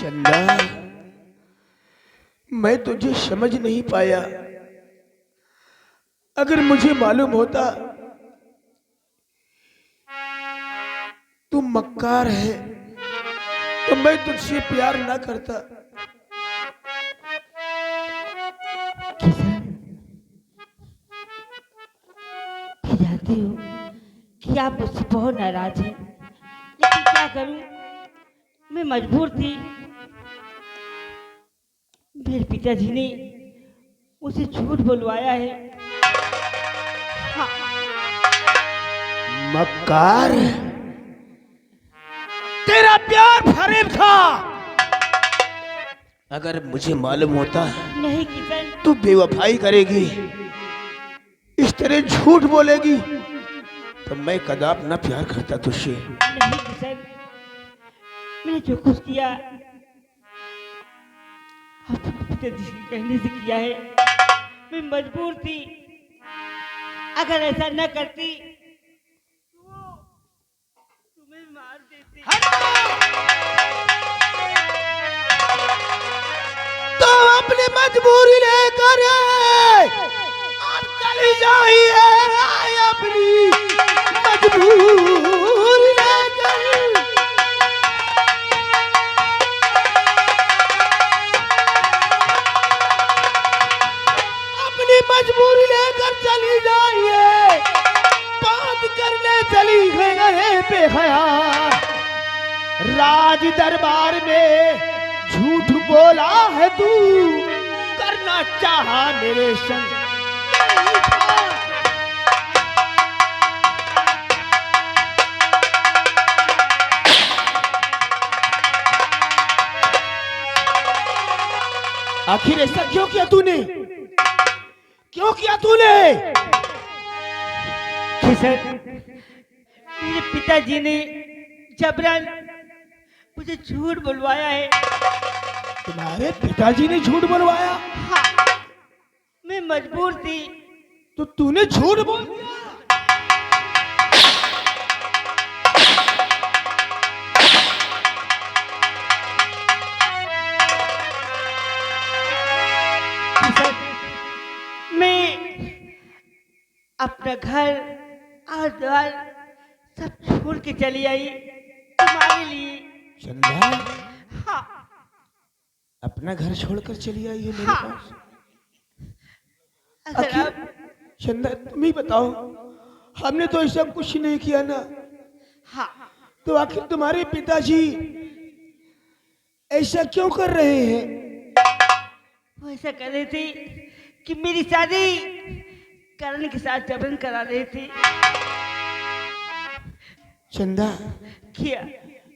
चंदा, मैं तुझे समझ नहीं पाया। अगर मुझे मालूम होता तू मक्कार है तो मैं तुझसे प्यार ना करता। किशन, मैं जानती हूँ कि आप मुझसे बहुत नाराज हैं, लेकिन क्या करूँ, मैं मजबूर थी। मेरे पिताजी ने मुझे झूठ बुलवाया है। हाँ, मक्कार, तेरा प्यार फरेब था। अगर मुझे मालूम होता नहीं किशन, तू बेवफाई करेगी, इस तरह झूठ बोलेगी, तो मैं कदाप ना प्यार करता तुझसे। नहीं किशन, मैंने जो कुछ किया अपने पिताजी के कहने से किया है। मैं मजबूर थी। अगर ऐसा न करती तो वो तुम्हें मार देते। तो अपनी मजबूरी लेकर अब चली जाइए, अपनी मजबूरी लेकर। अपनी मजबूरी लेकर चली जाइए, बात करने चली गए बेखयाल। राज दरबार में झूठ बोला है तू, करना चाहा मेरे संग। आखिर ऐसा क्यों किया तूने? क्यों किया तूने? किशन, मेरे पिताजी ने जबरन मुझे झूठ बुलवाया है। तुम्हारे पिताजी ने झूठ बोलवाया? हाँ, मैं मजबूर थी। तो तूने झूठ बोल दिया? किशन, मैं अपना घर और द्वार सब छोड़ के चली आई तुम्हारे लिए। चंदा, हाँ, अपना घर छोड़कर चली आई है मेरे हाँ। पास? अगर आखिर आप चंदा तुम ही बताओ, हमने तो ऐसा कुछ नहीं किया ना। हाँ, तो आखिर तुम्हारे पिताजी ऐसा क्यों कर रहे हैं? वो ऐसा कर रहे थे कि मेरी शादी करण के साथ जबरन करा रहे थे। चंदा, किया।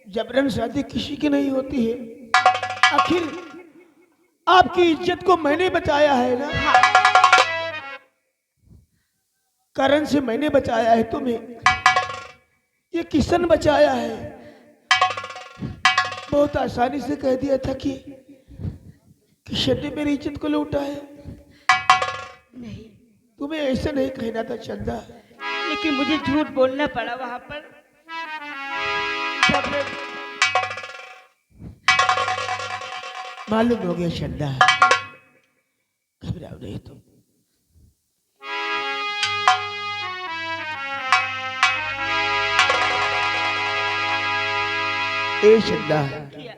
जबरन शादी किसी की नहीं होती है। आखिर आपकी इज्जत को मैंने बचाया है ना। करण से मैंने बचाया है तुम्हें, ये किशन बचाया है। बहुत आसानी से कह दिया था कि किशन ने मेरी इज्जत को लूटा है। नहीं, तुम्हें ऐसा नहीं कहना था चंदा। लेकिन मुझे झूठ बोलना पड़ा वहां पर। जबरन। मालूम हो गया चंदा, घबराओ नहीं तुम। ए चंदा, किया।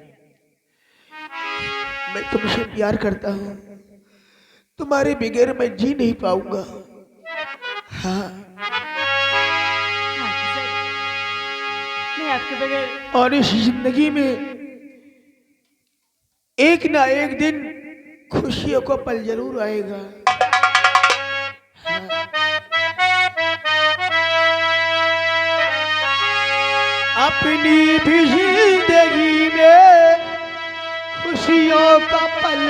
मैं तुमसे प्यार करता हूँ, तुम्हारे बगैर मैं जी नहीं पाऊंगा। हाँ, हाँ किशन, मैं आपके बगैर। और इस जिंदगी में एक ना एक दिन खुशियों का पल जरूर आएगा। हाँ। अपनी भी जिंदगी में खुशियों का पल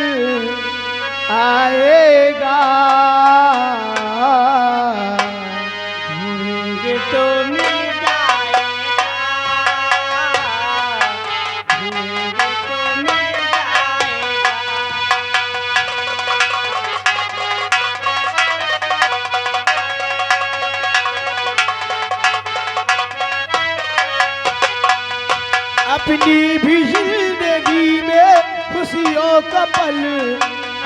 आएगा। ढूंढेंगे तो मिल जाएगा, ढूंढेंगे तो मिल जाएगा। अपनी भी जिंदगी में खुशियों का पल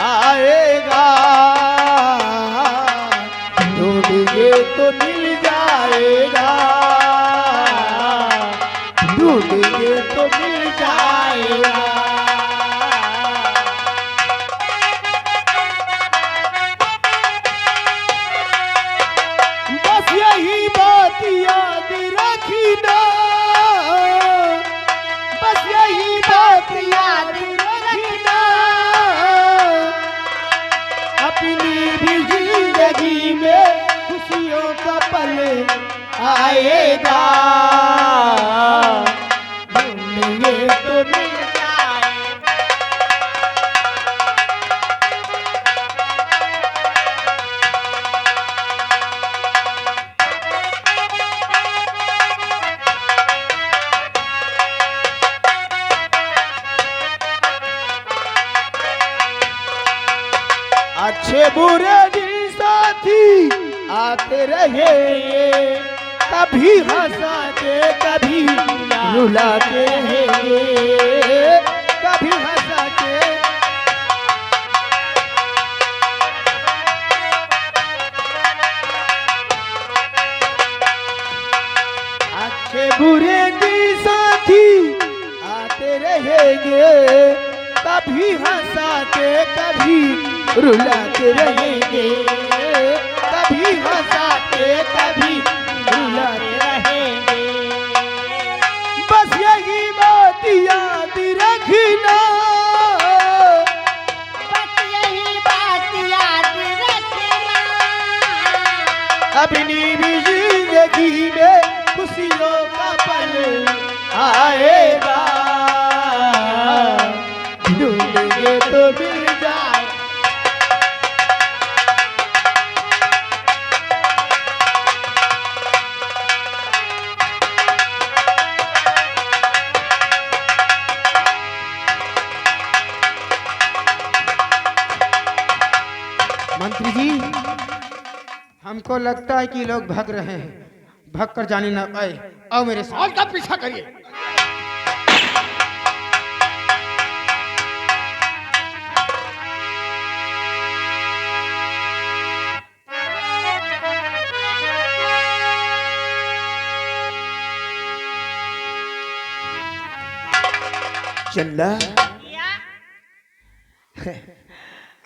आएगा, ढूंढेंगे तो मिल जाएगा, ढूंढेंगे तो मिल जाएगा। बस यही बात याद रखना, बस यही बात याद रखना, अपनी भी जिंदगी में खुशियों का पल आएगा, ढूंढेंगे तो मिल जाएगा। अच्छे बुरे दिन साथी आते रहे, कभी हंसाते कभी रुलाते रहेंगे, कभी हंसाते अच्छे बुरे दिन साथी आते रहेंगे, कभी हंसाते कभी रुलाते रहेंगे, कभी हंसाते कभी रुलाते रहेंगे। बस यही बात याद रखना, बस यही बात याद रखना, अपनी भी जिंदगी में खुशियों का पल आएगा, ढूंढेंगे तो मिल जाए। मंत्री जी, हमको लगता है कि लोग भाग रहे हैं, भाग कर जाने ना पाए। आओ मेरे साथ का पीछा करिए। चंदा, या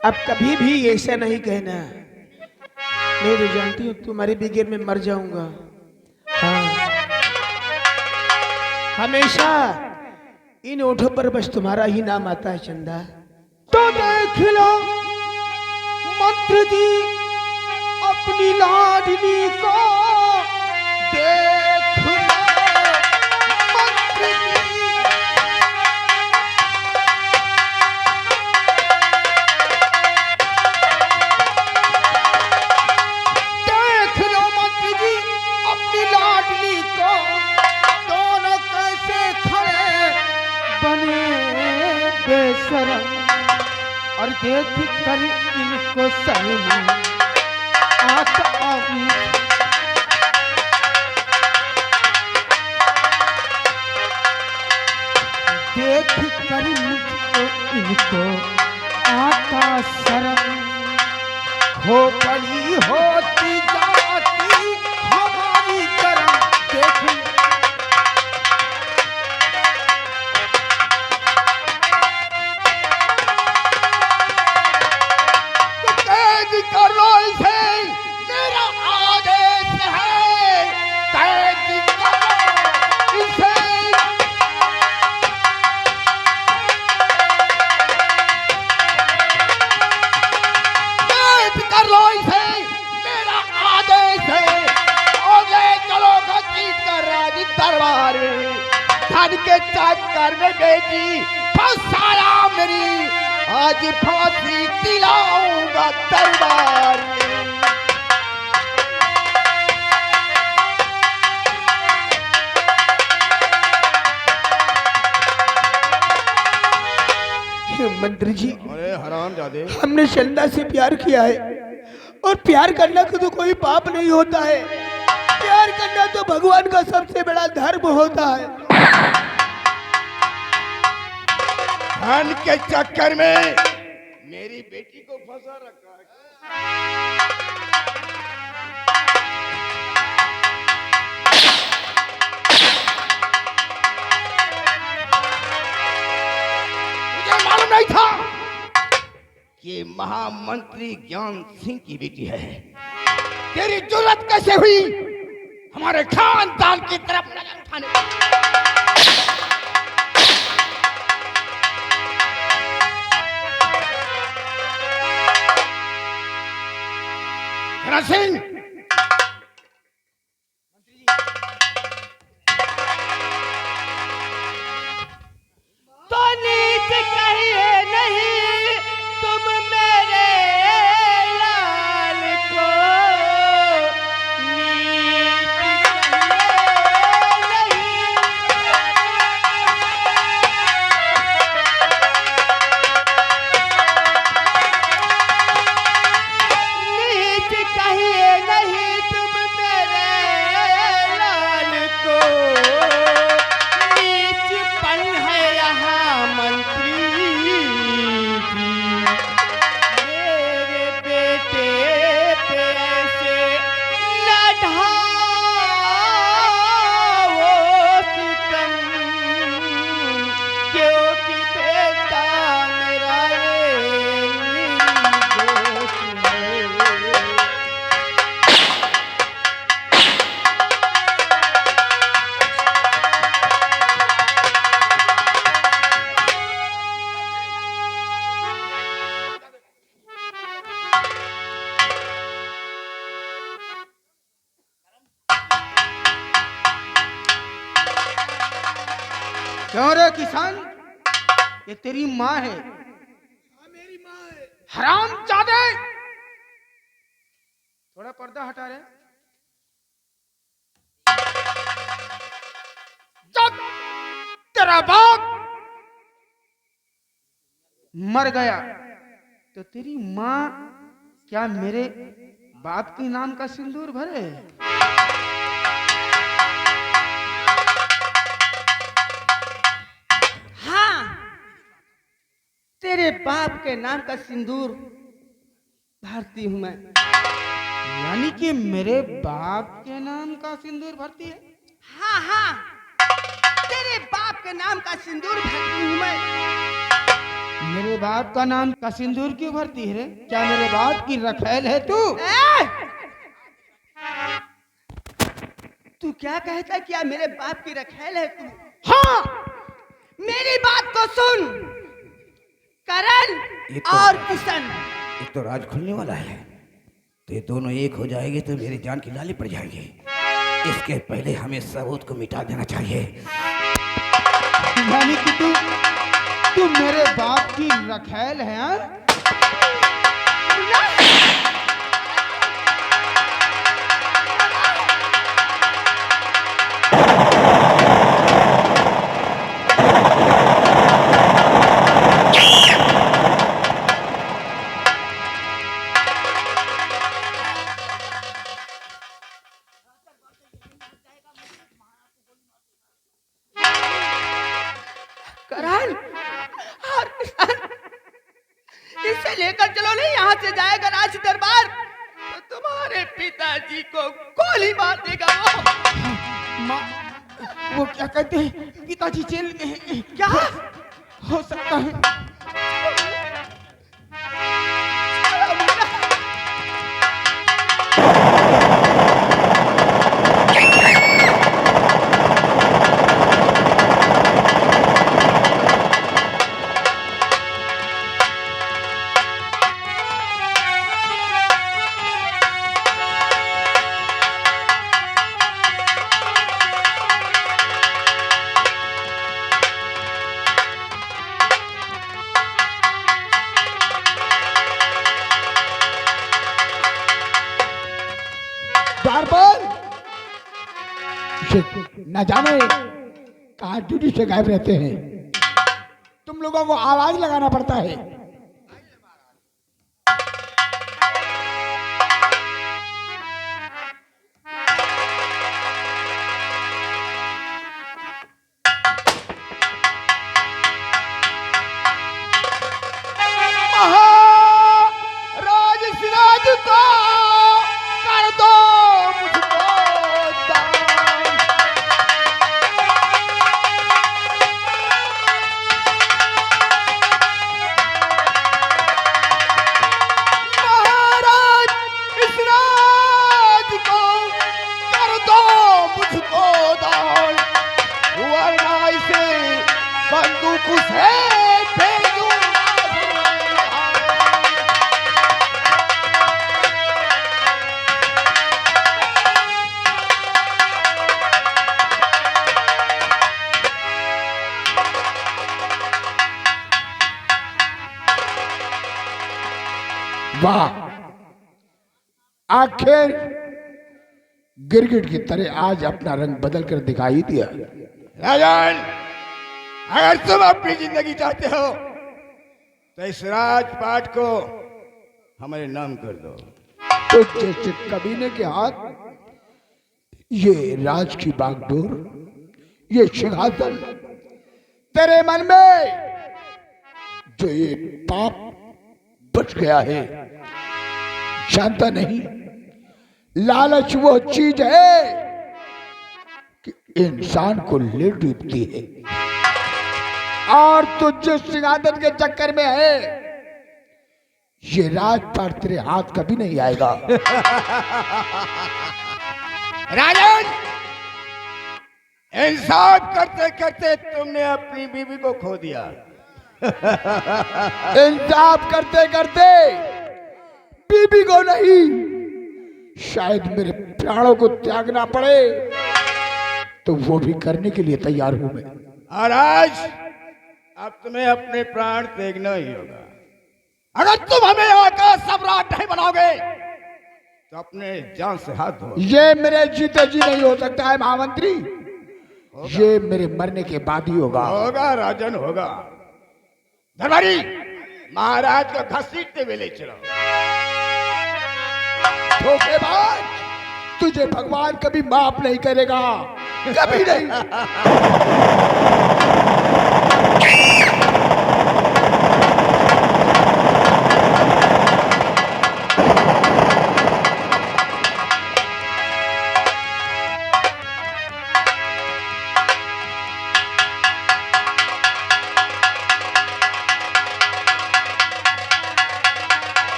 अब कभी भी ऐसा नहीं कहना, मैं तो जानती हूँ तुम्हारे बिगेर में मर जाऊंगा। हाँ, हमेशा इन ओठों पर बस तुम्हारा ही नाम आता है चंदा। तो देख लो मंत्री जी अपनी लाडली को, देख लो मंत्री जी। देख लो मंत्री जी अपनी लाडली को, दोनों कैसे खड़े बने बेशरम, और देख कर इनको सलमा आंख आवी। देख कर मुझको इनको आता शर्म, खोपड़ी होती जाती हमारी करम। देख कैद कर लो इसे, मेरा आदेश है, कैद करो इसे। कैद कर लो इसे, मेरा आदेश है, और ले चलो घसीट कर राज दरबार में। धन के चक्कर में बेटी फंसाया मेरी, आज फांसी दिलाऊंगा दरबार में। मंत्री जी, अरे हरामजादे, हमने चंदा से प्यार किया है, और प्यार करना को तो कोई पाप नहीं होता है। प्यार करना तो भगवान का सबसे बड़ा धर्म होता है। धन के चक्कर में मेरी बेटी को फंसा रखा है। मुझे मालूम नहीं था कि महामंत्री ज्ञान सिंह की बेटी है। तेरी जुर्रत कैसे हुई हमारे खानदान की तरफ नजर उठाने की? धन सिंह, तो नीच कहिए नहीं तुम मेरे लाल को, नीच कहिए नहीं, नीच कहिए नहीं तुम मेरे लाल को, नीचपन है यहाँ मंत्री जी। मेरे बेटे पे ऐसे न ढाओ सितम, क्योंकि बेटा मेरा ये निर्दोष है। क्यों रे किसान, ये तेरी माँ है? मेरी माँ है। हराम जादे, थोड़ा पर्दा हटा रे। जब तेरा बाप मर गया तो तेरी माँ क्या मेरे बाप के नाम का सिंदूर भरे? हाँ, तेरे बाप के नाम का सिंदूर भरती हूँ मैं। यानी कि मेरे बाप के नाम का सिंदूर भरती है? हाँ हाँ, तेरे बाप के नाम का सिंदूर भरती हूँ मैं। मेरे बाप का नाम का सिंदूर क्यों भरती है रे? क्या मेरे बाप की रखैल है तू? तू क्या कहता है? क्या मेरे बाप की रखैल है तू? हाँ, मेरी बात को सुन करण ये तो- और किशन। ये तो राज खुलने वाला है, तो ये दोनों एक हो जाएंगे तो मेरी जान की लाली पड़ जाएगी। इसके पहले हमें सबूत को मिटा देना चाहिए। यानी कि तू मेरे बाप की रखैल है? हाँ? करण और किशन, इसे लेकर चलो नहीं, यहाँ से जाएगा राज दरबार तो तुम्हारे पिताजी को गोली मार देगा वो। माँ, वो क्या कहते हैं, पिताजी जेल में हैं। क्या हो सकता है। द्वार पर न जाने कहाँ ड्यूटी से गायब रहते हैं। तुम लोगों को आवाज लगाना पड़ता है। बंदूक से भेजूंगा। वाह, आखिर गिरगिट की तरह आज अपना रंग बदल कर दिखाई दिया। राजन, अगर तुम अपनी जिंदगी चाहते हो तो इस राजपाट को हमारे नाम कर दो। तो जैसे कमीने के हाथ ये राज की बागडोर, ये सिंहासन तेरे मन में जो ये पाप बच गया है, जानता नहीं लालच वो चीज है कि इंसान को ले डूबती है, और तू जिस सिंहासन के चक्कर में है ये राजपाट तेरे हाथ कभी नहीं आएगा। राजन, इंसाफ करते करते तुमने अपनी बीवी को खो दिया। इंसाफ करते करते बीबी को नहीं, शायद मेरे प्राणों को त्यागना पड़े तो वो भी करने के लिए तैयार हूं मैं। और आज अब तुम्हें अपने प्राण त्यागना ही होगा। अगर तुम हमें यहाँ का सम्राट नहीं बनाओगे तो अपने जान से हाथ धो। ये मेरे जीते जी नहीं हो सकता है महामंत्री, ये मेरे मरने के बाद ही होगा। होगा राजन, होगा। दरबारी, महाराज को घसीटते हुए ले चलो। धोखेबाज, तुझे भगवान कभी माफ नहीं करेगा, कभी नहीं।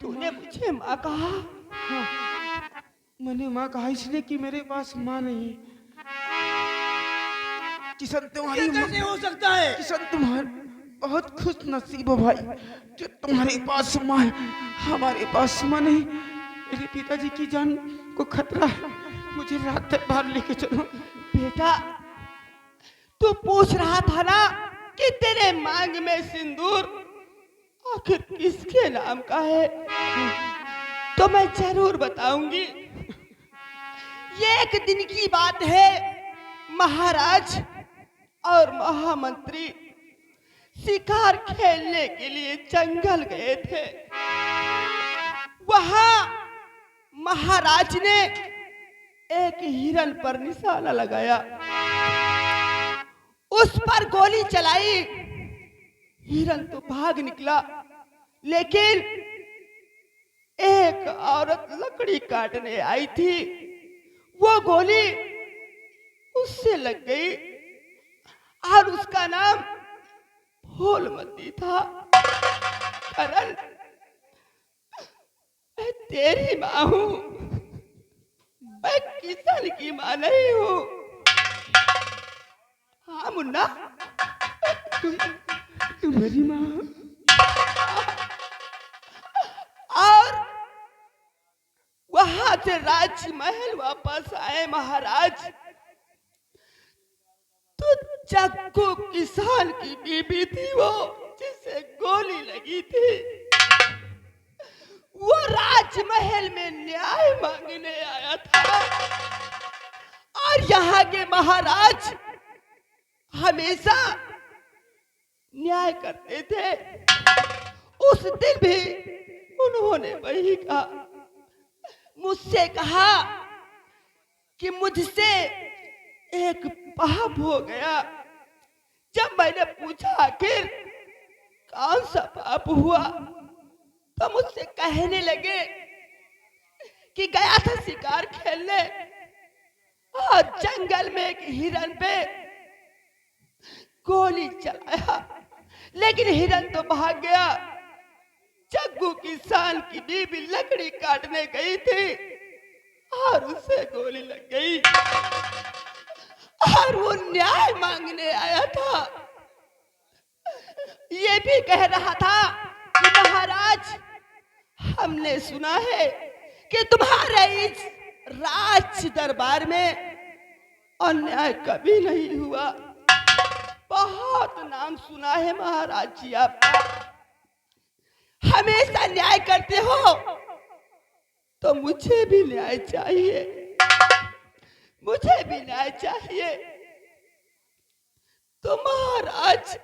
तूने मुझे माँ कहा? मैंने माँ कहा इसलिए कि मेरे पास माँ नहीं। किशन तुम्हारी कैसे हो सकता है? किशन तुम्हारे बहुत खुश नसीब हो भाई जो तुम्हारे पास माँ है, हमारे पास माँ नहीं। मेरे पिताजी की जान को खतरा है, मुझे रात तक बाहर लेके चलो। बेटा, तू पूछ रहा था ना कि तेरे मांग में सिंदूर आखिर किसके नाम का है, तो मैं जरूर बताऊंगी। ये एक दिन की बात है, महाराज और महामंत्री शिकार खेलने के लिए जंगल गए थे। वहां महाराज ने एक हिरन पर निशाना लगाया, उस पर गोली चलाई। हिरन तो भाग निकला, लेकिन एक औरत लकड़ी काटने आई थी, वो गोली उससे लग गई और उसका नाम फूलमती था। करण, मैं तेरी माँ हूं, मैं किशन की माँ नहीं हूं। हाँ मुन्ना, तू मेरी माँ। और वहां से राजमहल वापस आए महाराज, तो जग्गू किसान की बीबी थी वो, जिसे गोली लगी थी। वो राजमहल में न्याय मांगने आया था, और यहाँ के महाराज हमेशा न्याय करते थे। उस दिन भी उन्होंने वही कहा, मुझसे कहा कि मुझसे एक पाप हो गया। जब मैंने पूछा आखिर कौन सा पाप हुआ, तो मुझसे कहने लगे कि गया था शिकार खेलने और जंगल में एक हिरन पे गोली चलाया, लेकिन हिरन तो भाग गया। जग्गू किसान की बीबी लकड़ी काटने गई थी और उसे गोली लग गई और वो न्याय मांगने आया था। ये भी कह रहा था कि महाराज, हमने सुना है कि तुम्हारे इस राज दरबार में अन्याय कभी नहीं हुआ। बहुत नाम सुना है महाराज जी आपका, हमेशा न्याय करते हो, तो मुझे भी न्याय चाहिए, मुझे भी न्याय चाहिए। तो महाराज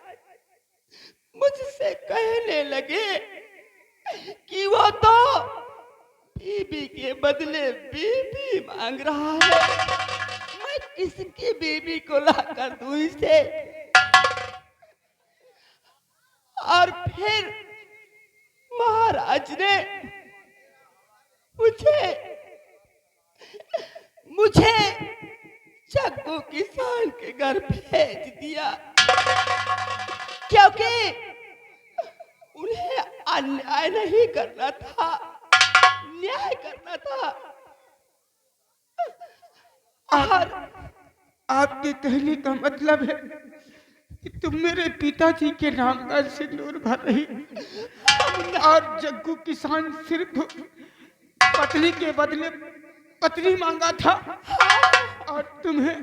मुझसे कहने लगे कि वो तो बीबी के बदले बीबी मांग रहा है, मैं किसकी बीबी को ला कर दूं इसे। और फिर महाराज ने मुझे जग्गू किसान के घर भेज दिया, क्योंकि उन्हें अन्याय नहीं करना था, न्याय करना था। और आपके कहने का मतलब है कि तुम मेरे पिताजी के नाम का सिंदूर भर रही और जग्गू किसान सिर्फ पत्नी के बदले पत्नी मांगा था और तुम्हें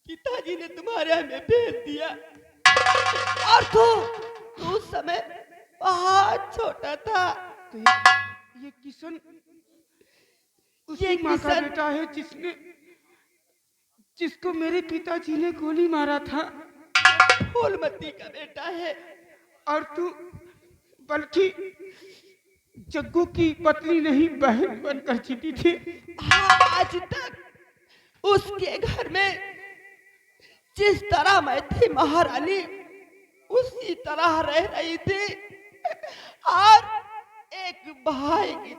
पिताजी ने तुम्हारे हमें भेज दिया। और तू उस समय बहुत छोटा था। तो ये किशन उसी माँ का बेटा है जिसको मेरे पिताजी ने गोली मारा था। फूलमती का बेटा है। और तू बल्कि जग्गू की पत्नी नहीं, बहन बनकर जीती थी। आज तक उसके घर में जिस तरह मैं थी महारानी, उसी तरह रह रही थी और एक भाई की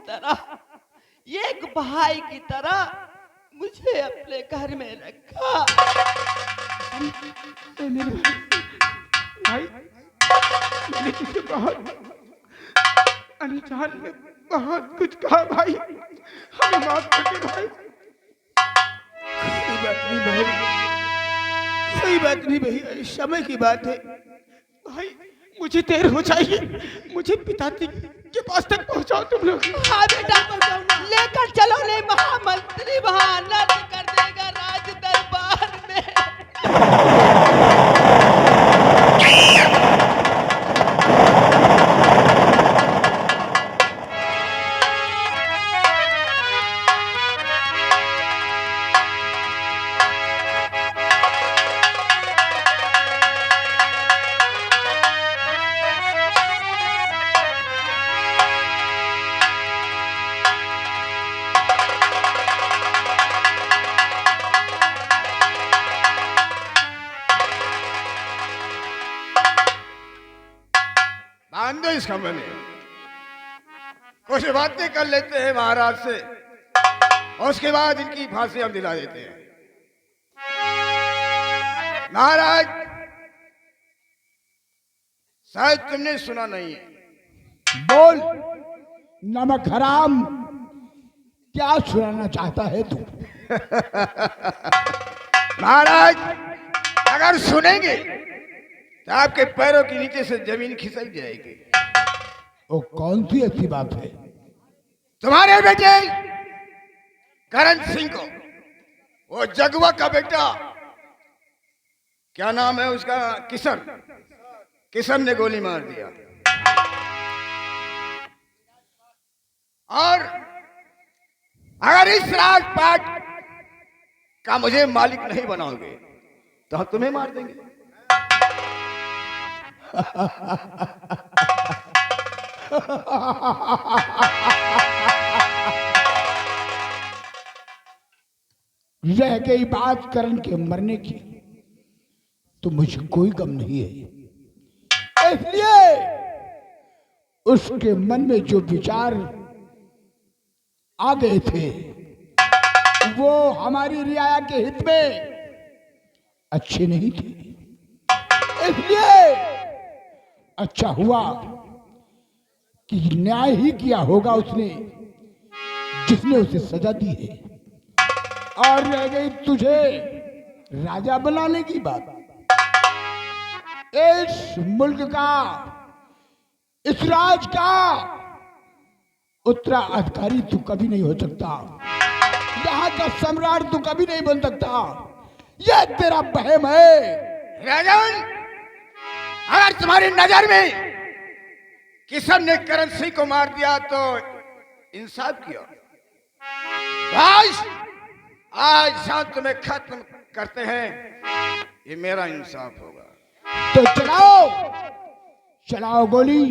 तरह मुझे अपने घर में रखा। मेरे भाई, मैंने तुझे बहुत अनजान में बहुत कुछ कहा भाई, हमें माफ कर दे भाई। कोई बात नहीं भैया, समय की बात है। भाई मुझे देर हो जाएगी, मुझे पिताजी के पास तक पहुंचाओ तुम लोग। हाँ बेटा, लेकर चलो, ले महामंत्री वहां नर्क कर देगा राज दरबार में। बांध दो इसका मैंने, कुछ बातें कर लेते हैं महाराज से, और उसके बाद इनकी फांसी हम दिला देते हैं। महाराज, शायद तुमने सुना नहीं है। बोल नमक हराम, क्या सुनाना चाहता है तू? महाराज, अगर सुनेंगे तो आपके पैरों के नीचे से जमीन खिसक जाएगी। वो कौन सी ऐसी बात है? तुम्हारे बेटे करण सिंह को वो जगवा का बेटा, क्या नाम है उसका, किशन ने गोली मार दिया। और अगर इस राजपाट का मुझे मालिक नहीं बनाओगे तो हम तुम्हें मार देंगे। रह गई बात करण के मरने की, तो मुझे कोई गम नहीं है। इसलिए उसके मन में जो विचार आ गए थे वो हमारी रियाया के हित में अच्छे नहीं थे। इसलिए अच्छा हुआ कि न्याय ही किया होगा उसने, जिसने उसे सजा दी है, और रह गई तुझे राजा बनाने की बात। इस मुल्क का, इस राज का उत्तराधिकारी तू कभी नहीं हो सकता, यहाँ का सम्राट तू कभी नहीं बन सकता। यह तेरा वहम है। राजन, अगर तुम्हारी नजर में किशन ने करण सिंह को मार दिया तो इंसाफ किया। आज शाम तुम्हें खत्म करते हैं, ये मेरा इंसाफ होगा। तो चलाओ चलाओ गोली,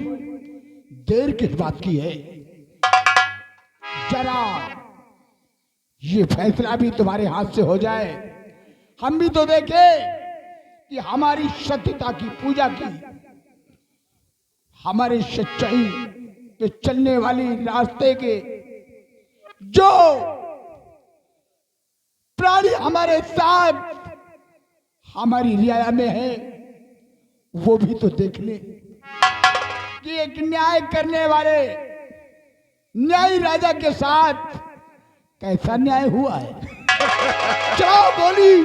देर किस बात की है। जरा ये फैसला भी तुम्हारे हाथ से हो जाए, हम भी तो देखें कि हमारी सत्यता की पूजा की, हमारे सच्चाई पे चलने वाली रास्ते के जो प्राणी हमारे साथ हमारी रियाया में है, वो भी तो देख ले कि एक न्याय करने वाले न्यायी राजा के साथ कैसा न्याय हुआ है। चलो गोली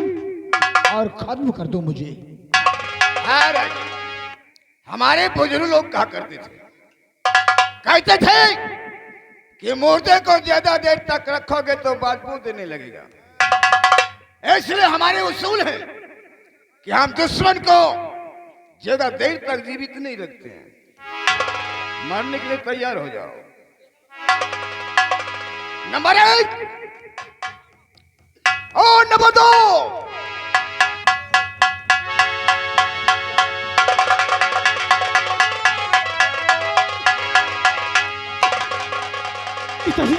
और खत्म कर दो मुझे। हाँ राजा, हमारे बुजुर्ग लोग कहा करते थे, कहते थे कि मुर्दे को ज्यादा देर तक रखोगे तो बदबू देने लगेगा। इसलिए हमारे उसूल है कि हम दुश्मन को ज्यादा देर तक जीवित नहीं रखते हैं। मरने के लिए तैयार हो जाओ। नंबर 1 और नंबर 2। पिताजी,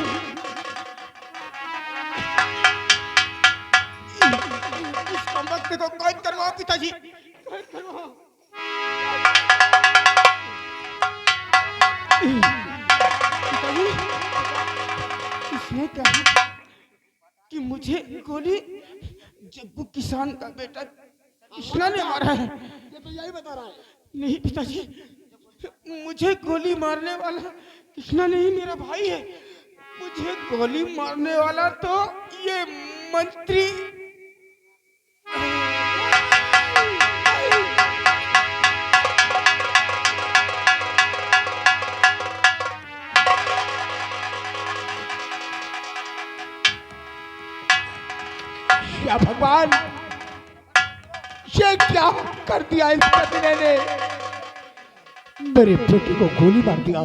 इस कमबख्त को कैद करवाओ पिताजी, कैद करवाओ। पिताजी, इसने कहा कि मुझे गोली जब्बू किसान का बेटा कृष्णा ने मारा है। ये तो यही बता रहा है। नहीं पिताजी, मुझे गोली मारने वाला कृष्णा नहीं, मेरा भाई है। मुझे गोली मारने वाला तो ये मंत्री या भगवान, ये क्या कर दिया इस कमीने ने। मेरे बेटे को गोली मार दिया।